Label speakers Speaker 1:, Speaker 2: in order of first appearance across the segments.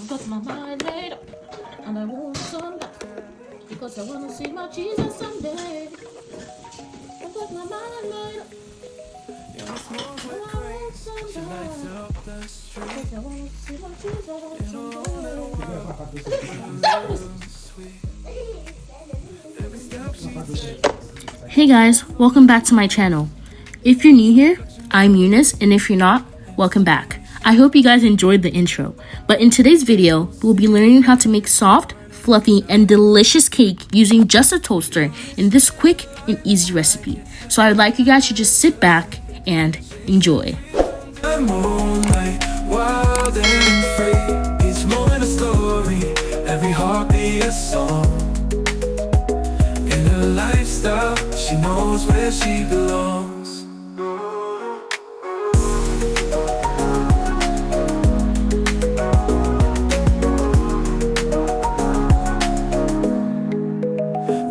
Speaker 1: got my mind made up, and I want some back, because I wanna see my Jesus someday. I got my mind made up, and I want some back, because I wanna see my Jesus someday. Hey guys, welcome back to my channel. If you're new here, I'm Eunice, and if you're not, welcome back. I hope you guys enjoyed the intro, but in today's video, we'll be learning how to make soft, fluffy, and delicious cake using just a toaster in this quick and easy recipe. So I'd like you guys to just sit back and enjoy. Wild and free, each moment a story, every heartbeat a song. In her lifestyle, she knows where she belongs.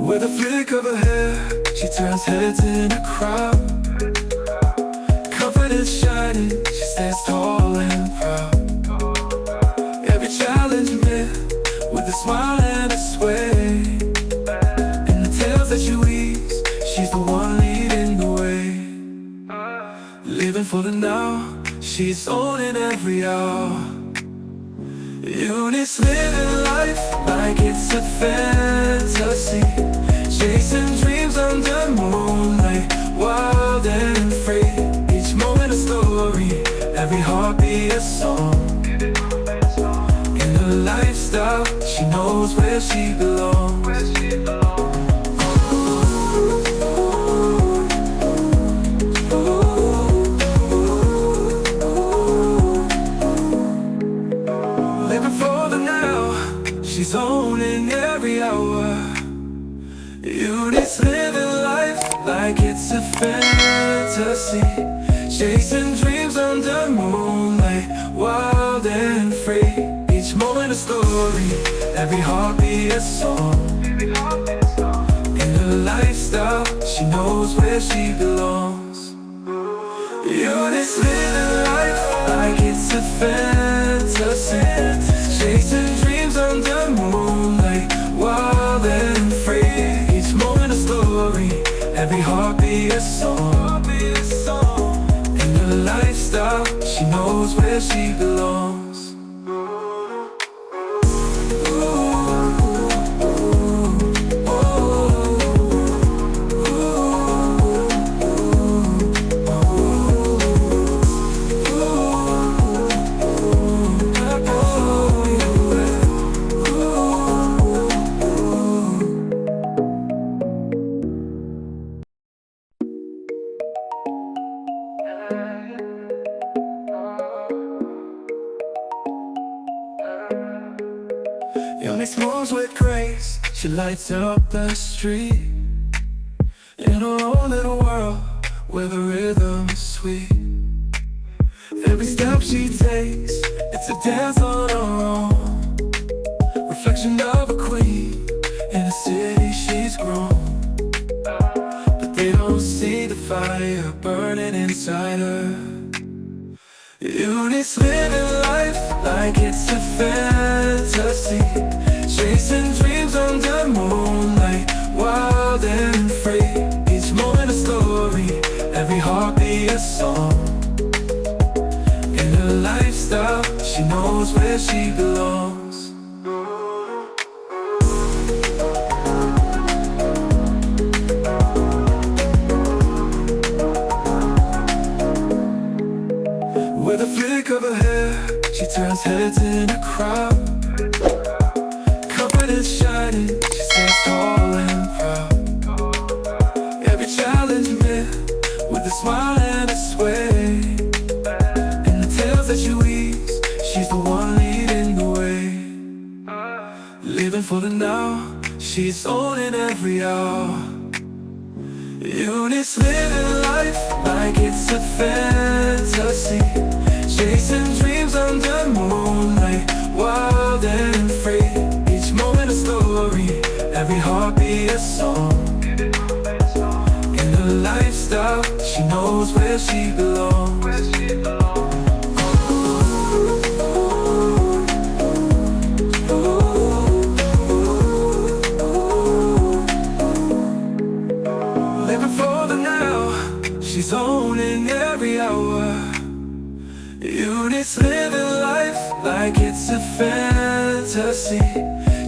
Speaker 1: With a flick of her hair, she turns heads in a crowd. Confidence shining, she stands tall and proud. Every challenge met with a smile and a sway. In the tales that she weaves, she's the one leading the way. Living for the now, she's owning every hour. Eunice living life like it's a fantasy, chasing dreams under moonlight, wild and free. Each moment a story, every heartbeat a song. In her lifestyle, she knows where she belongs. She's owning every hour. Eunice living life like it's a fantasy, chasing dreams under moonlight, wild and free. Each moment a story, every heartbeat a song. In her lifestyle, she knows where she belongs. Eunice living life like it's a fantasy, chasing dreams under moonlight, wild and free. Each moment a story, every heartbeat a song. In her lifestyle, she knows where she belongs. Eunice moves with grace, she lights up the street. In her own little world, where the rhythm is sweet. Every step she takes, it's a dance on her own. Reflection of a queen, in a city she's grown. But they don't see the fire burning inside her. Eunice living life like it's a fantasy, chasing dreams under moonlight, wild and free. Each moment a story, every heartbeat a song. In her lifestyle, she knows where she belongs. With a flick of her hair, she turns heads in a crowd. Confidence shining, she stands tall and proud. Every challenge met with a smile and a sway. In the tales that she weaves, she's the one leading the way. Living for the now, she's owning every hour. Eunice living life like it's a fantasy, chasing dreams under moonlight, wild and free. Each moment a story, every heartbeat a song. In her lifestyle, she knows where she belongs. it's a fantasy,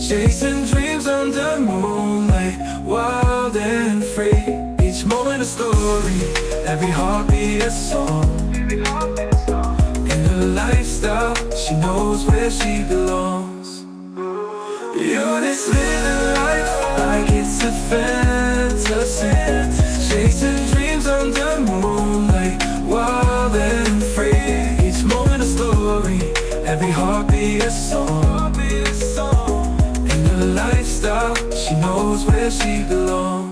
Speaker 1: chasing dreams under moonlight, wild and free. Each moment a story, every heartbeat a song. In her lifestyle, she knows where she belongs. Eunice living life like it's a fantasy, chasing dreams under moonlight, wild and free. Each moment a story, every heartbeat a song. In her lifestyle, she knows where she belongs.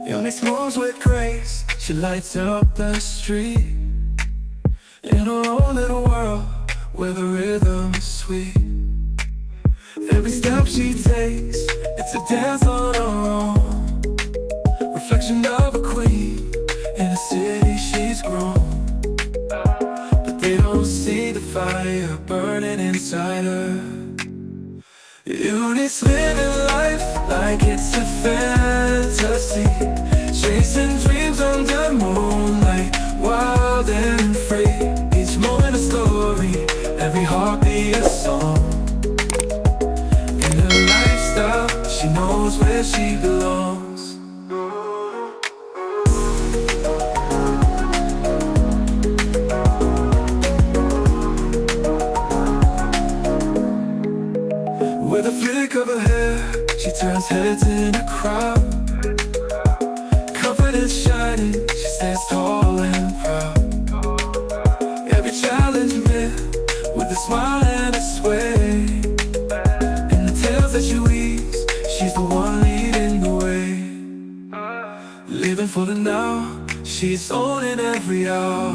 Speaker 1: Eunice moves with grace, she lights up the street. In her own little world, where the rhythm is sweet. Every step she takes, it's a dance on her own. Reflection of a queen, in a city she's grown. But they don't see the fire burning inside her. Eunice living life like it's a fantasy, chasing dreams under moonlight, wild and free. Each moment a story, every heartbeat a song. In her lifestyle, she knows where she belongs. With a flick of her hair, she turns heads in a crowd. Confidence shining, she stands tall and proud. Every challenge met with a smile and a sway. In the tales that she weaves, she's the one leading the way. Living for the now, she's owning every hour.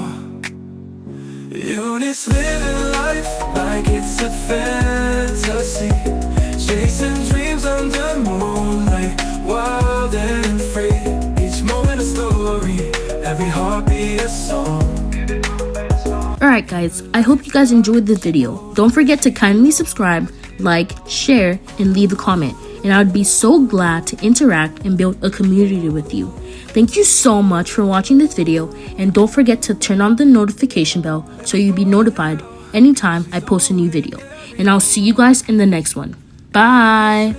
Speaker 1: Eunice living life like it's a fantasy, chasing dreams under moonlight, wild and free. Each moment a story, every heartbeat a song.
Speaker 2: Alright guys, I hope you guys enjoyed the video. Don't forget to kindly subscribe, like, share, and leave a comment. And I would be so glad to interact and build a community with you. Thank you so much for watching this video, and don't forget to turn on the notification bell so you'll be notified anytime I post a new video. And I'll see you guys in the next one. Bye!